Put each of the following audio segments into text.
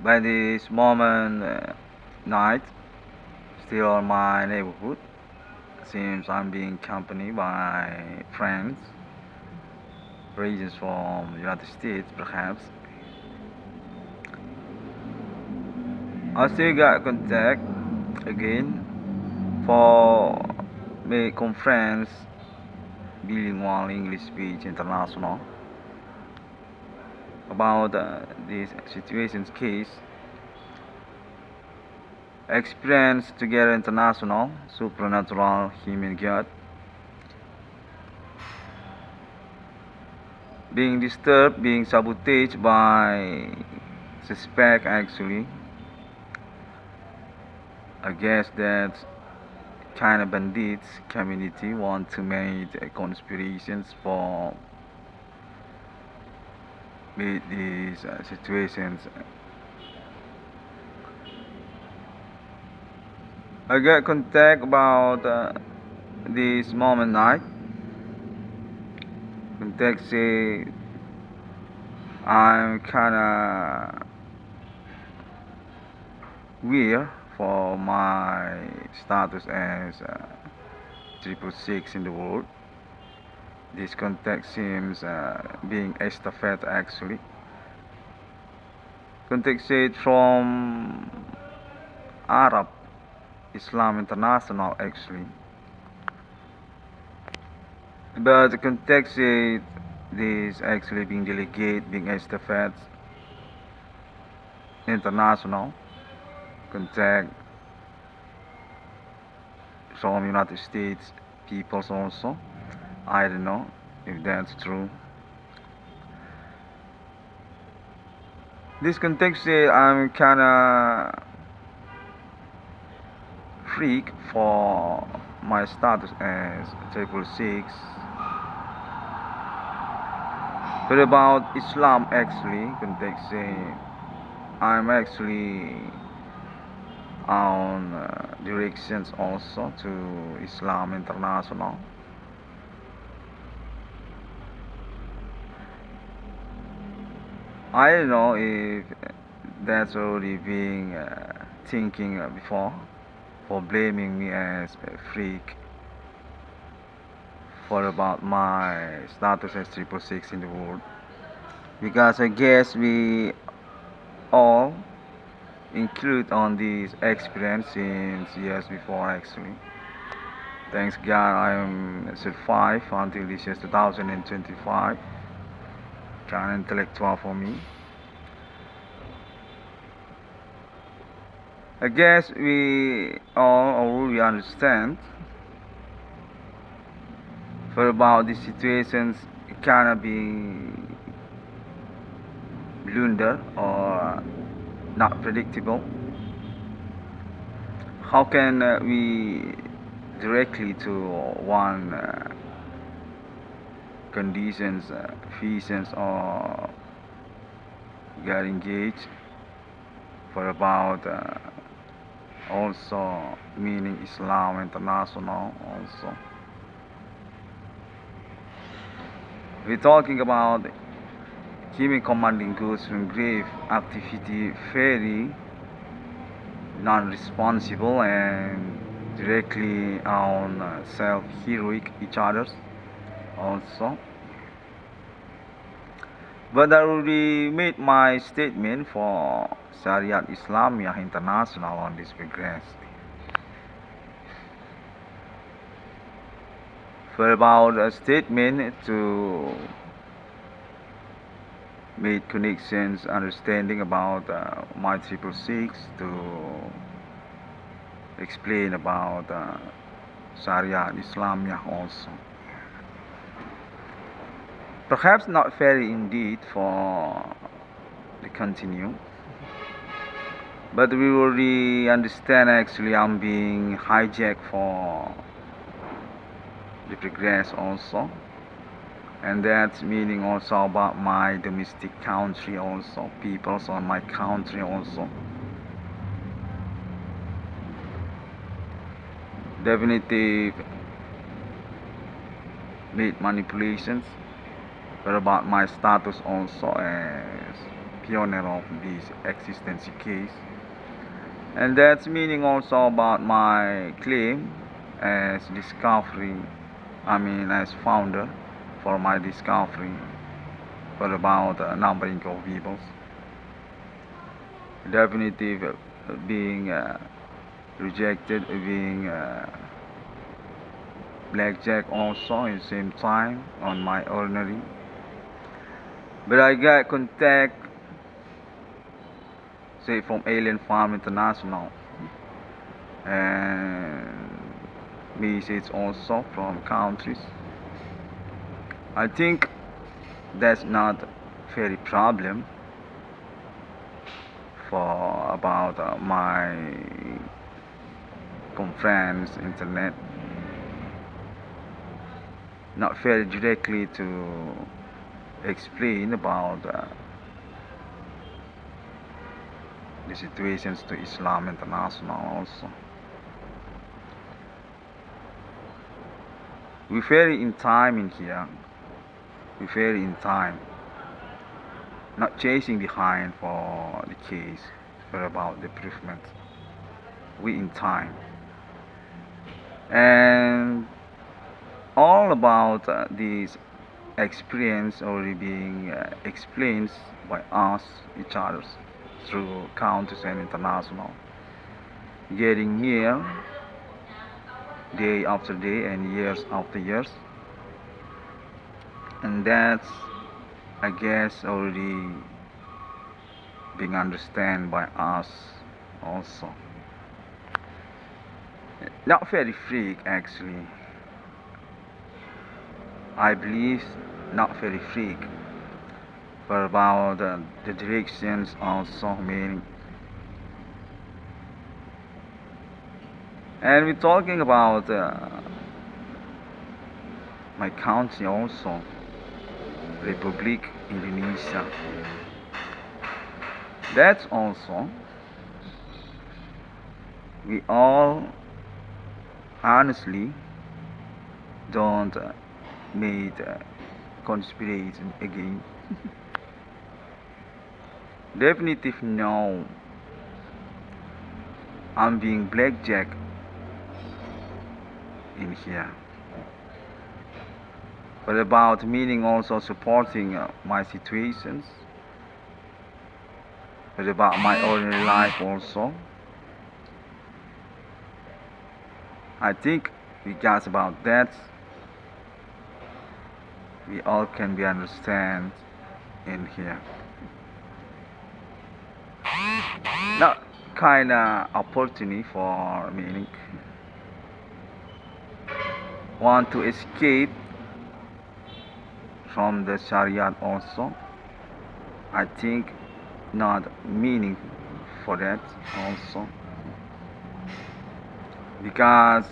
By this moment, night, still on my neighborhood, seems I'm being accompanied by friends, regions from the United States, perhaps. I still got contact again for make conference bilingual English speech international about this situation's case. Experience together international, supernatural human God. Being disturbed, being sabotaged by suspect actually. I guess that China bandits community want to make conspirations for with these situations. I got contact about this moment night. Contact say I'm kinda weird for my status as 666 in the world. This contact seems being estafette actually. Contact said from Arab Islam International actually. But the context is this actually being delegate, being estafette international contact from United States peoples also. I don't know if that's true. This context says I'm kinda freak for my status as 666. But about Islam actually, context say I'm actually on directions also to Islam International. I don't know if that's already being thinking before for blaming me as a freak for about my status as 666 in the world, because I guess we all include on this experience since years before actually. Thanks God I'm survived until this year 2025. Kind of intellectual for me. I guess we all already understand for about these situations it cannot be blunder or not predictable. How can we directly to one conditions, visions or get engaged for about also meaning Islam International also. We're talking about human commanding goods from grave activity very non-responsible and directly on self-heroic each others also. But I already made my statement for Syariat Islamiyah International on this progress. For about a statement to make connections, understanding about my 666 to explain about Syariat Islamiyah also. Perhaps not very indeed for the continue, but we already understand actually I'm being hijacked for the progress also, and that's meaning also about my domestic country also, peoples on my country also. Definitive made manipulations but about my status also as pioneer of this EXISTENSI case. And that's meaning also about my claim as discovery, as founder for my discovery for about numbering of evils. Definitive being rejected, being blackjack also at the same time on my ordinary. But I got contact, say, from Alien Farm International, and message also from countries. I think that's not very problem for about my conference internet, not very directly to explain about the situations to Islam International also. We vary in time in here. We vary in time. Not chasing behind for the case, but about the improvement. We in time. And all about this experience already being explained by us, each other, through countries and international. Getting here day after day and years after years. And that's, I guess, already being understood by us also. Not very freak actually. I believe not very freak, but about the directions also meaning. And we're talking about my country also, Republic Indonesia. That's also, we all honestly don't made conspiration again. Definitive no. I'm being blackjack in here. But about meaning also supporting my situations. But about my ordinary life also. I think because about that, we all can be understand in here. Not kinda opportunity for meaning. Want to escape from the Sharia also. I think not meaning for that also. Because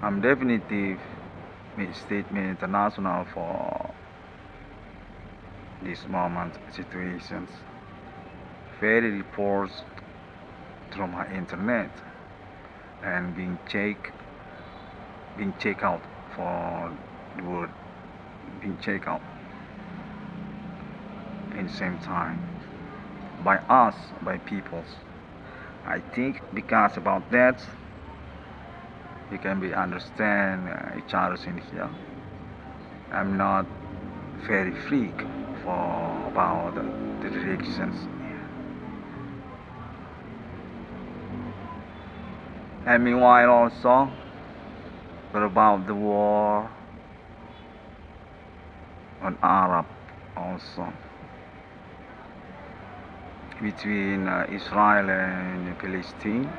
I'm definitive statement international for this moment situations. Very reports through my internet and being checked out for the word being checked out in the same time by us, by peoples. I think because about that we can be understand each other in here. I'm not very freak for about the directions. And meanwhile also, but about the war on Arab also between Israel and Palestine,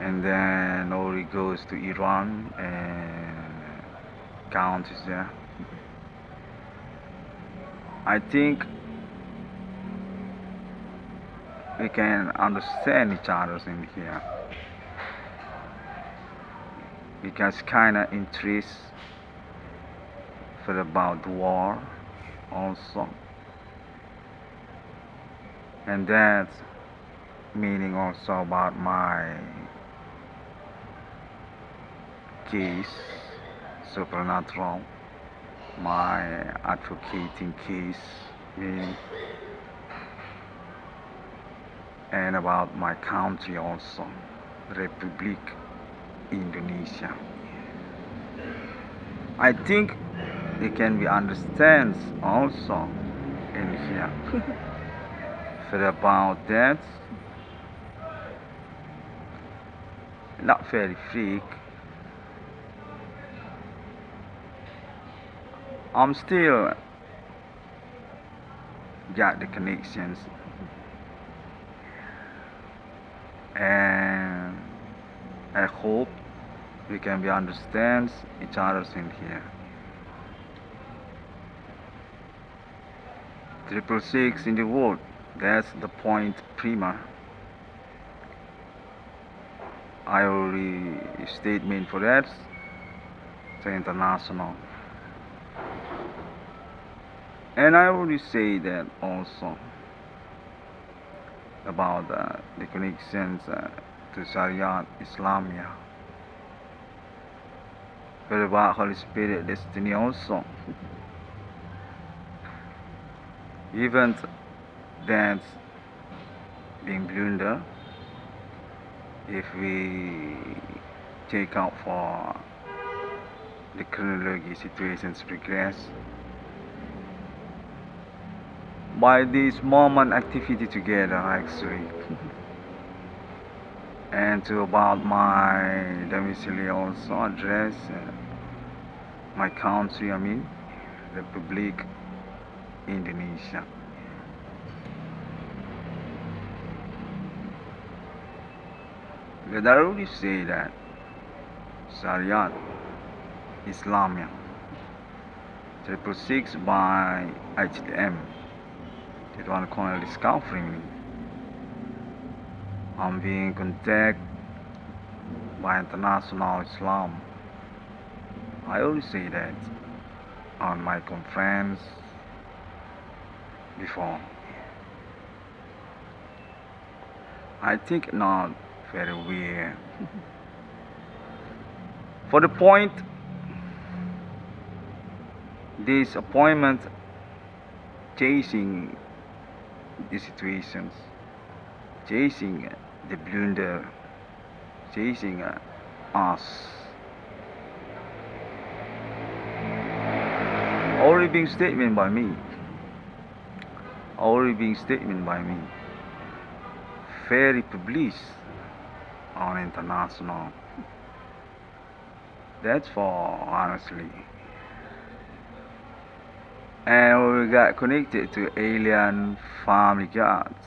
and then all it goes to Iran and countries there. I think we can understand each other in here because kinda interest for about war also, and that's meaning also about my case, supernatural, my advocating case me, and about my country also, Republic Indonesia. I think it can be understands also in here. For about that, not very freak. I'm still got the connections, and I hope we can be understands each other in here. 666 in the world, that's the point prima. I already statement for that, the international. And I already say that also about the connections to Sharia Islamia. But about Holy Spirit destiny also. Even that's being blunder, if we take out for the chronology situations progress by this moment activity together actually. And to about my domicile also address my country, I mean Republic Indonesia. But I already say that Sharia Islamia 666 by HTM. That one corner discovering me. I'm being contacted by international Islam. I already say that on my conference before. I think not very weird. For the point, this appointment chasing the situations, chasing the blunder, chasing us. Already being statement by me. Already being statement by me. Very published on international. That's for honestly. And we got connected to alien family gods,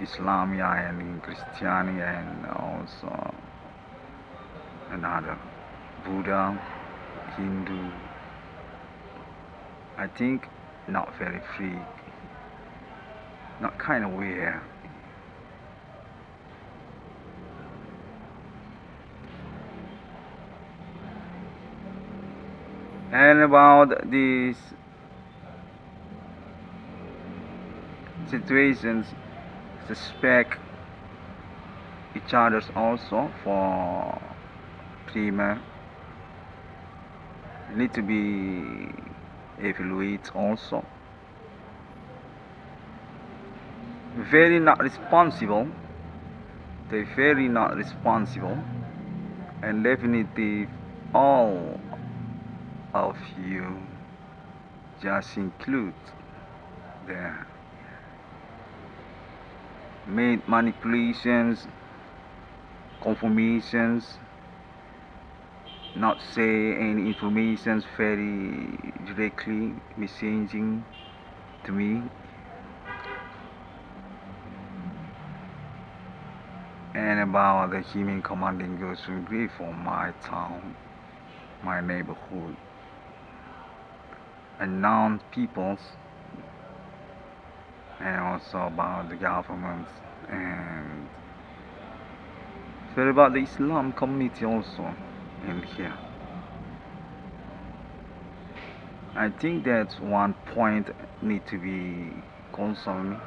Islamia and Christiani, and also another Buddha, Hindu. I think not very free, not kind of weird. And about these situations, suspect each other's also for prima need to be evaluated also. Very not responsible. They very not responsible, and definitely all of you just include the made manipulations, confirmations, not say any information very directly messaging to me, and about the human commanding goes to agree for my town, my neighborhood, unknown peoples, and also about the governments, and so about the Islam community also in here. I think that's one point need to be concerned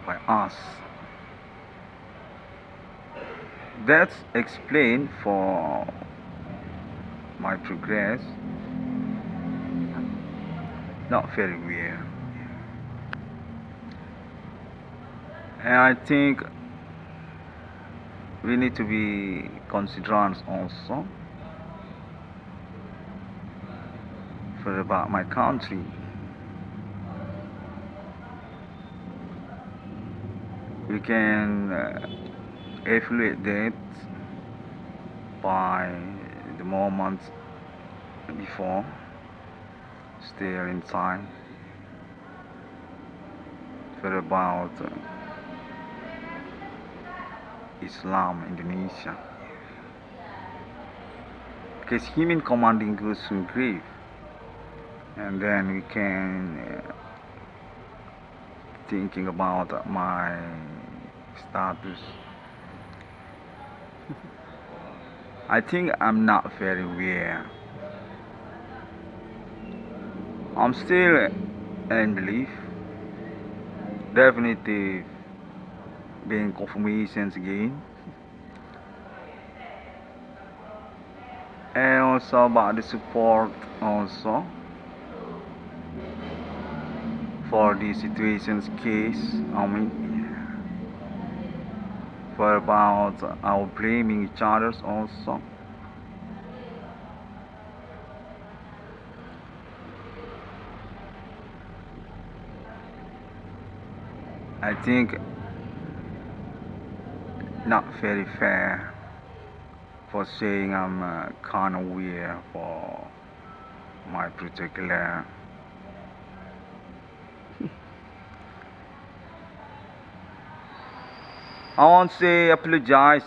by us. That's explained for my progress not very well. And I think we need to be considerate also for about my country. We can evaluate that by the moment before, still in time, for about Islam Indonesia, because human commanding goes to grave, and then we can thinking about my status. I think I'm not very well. I'm still in belief, definitely being confirmations again, and also about the support also for the situations case. For about our blaming each others also. I think not very fair for saying I'm kind of weird for my particular I want to say apologize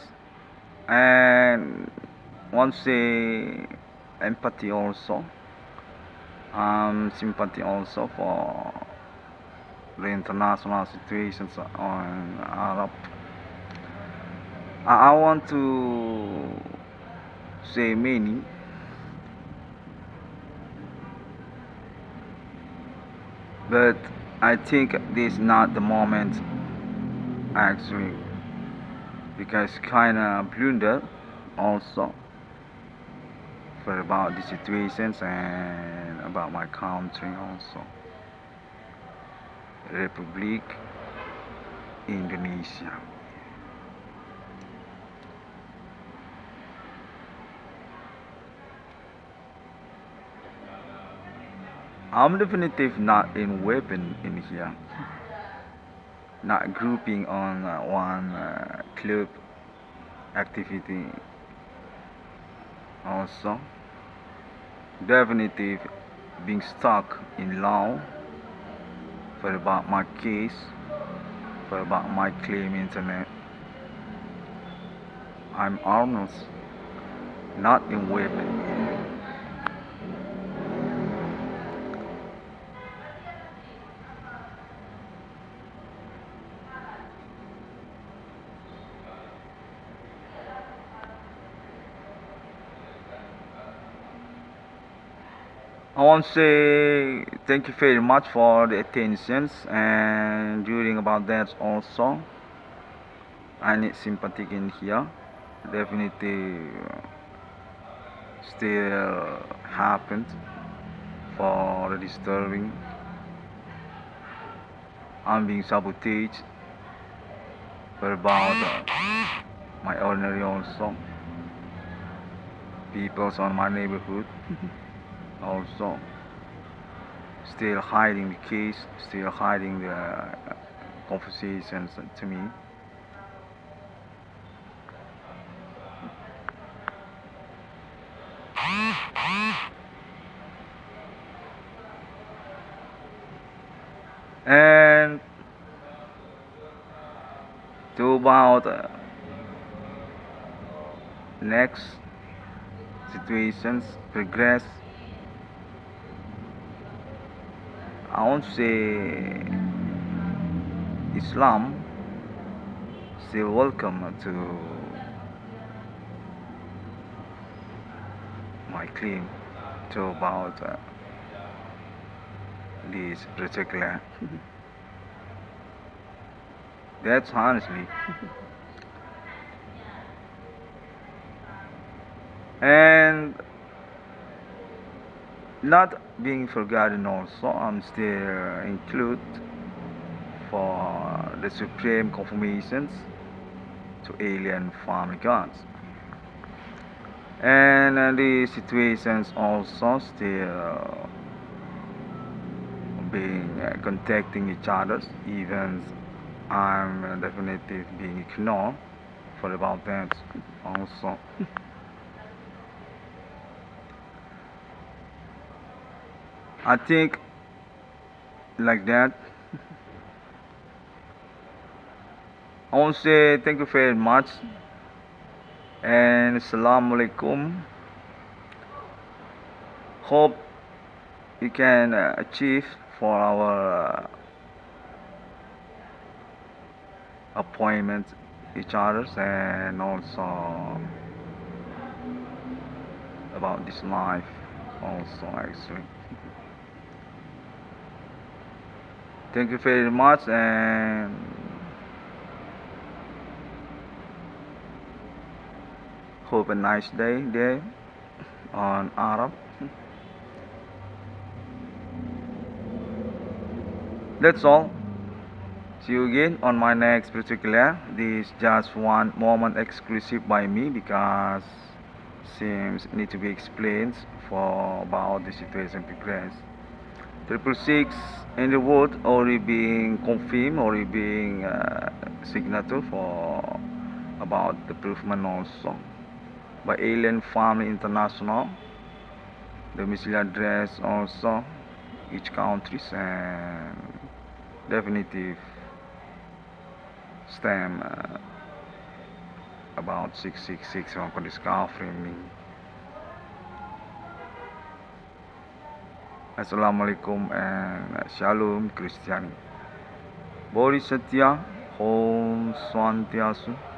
and want to say empathy also, sympathy also for the international situations on Arab. I want to say many, but I think this is not the moment actually, because kinda blunder also for about the situations and about my country also, Republic Indonesia. I'm definitely not in weapon in here, not grouping on one club activity also, definitely being stuck in law for about my case, for about my claim internet. I'm armed, not in weapon. I want to say thank you very much for the attentions, and during about that also I need sympathy in here, definitely still happened for the disturbing. I'm being sabotaged for about my ordinary also peoples on my neighborhood also still hiding the case, still hiding the conversations to me. And to about next situations progress, I want to say Islam still welcome to my claim to about this particular. That's honestly. And not being forgotten also, I'm still include for the supreme confirmations to alien family gods. And the situations also still being contacting each other, even I'm definitely being ignored for about that also. I think like that. I want to say thank you very much and Assalamu alaikum. Hope we can achieve for our appointment each others and also about this life also actually. Thank you very much and hope a nice day there on Arab. That's all. See you again on my next particular. This is just one moment exclusive by me because seems need to be explained for about the situation progress. 666 in the world already being confirmed, already being signature for about the improvement also by Alien Family International. The missile address also each countries and definitive stamp about 666 on discovering. Assalamualaikum and Shalom CHRISTIANI. Bodhi Satya Om Swantiasu.